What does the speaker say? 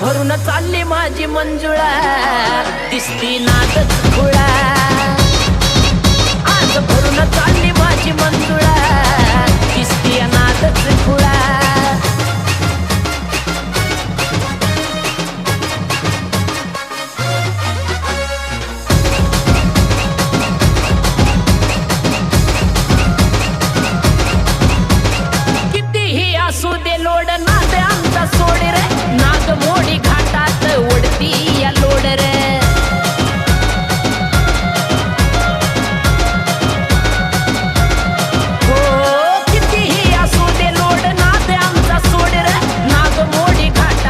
भरून चालली माझी मंजुळा, दिसती नादच खुळा। आज भरून चालली माझी मंजुळा, दिसती नादच खुळा।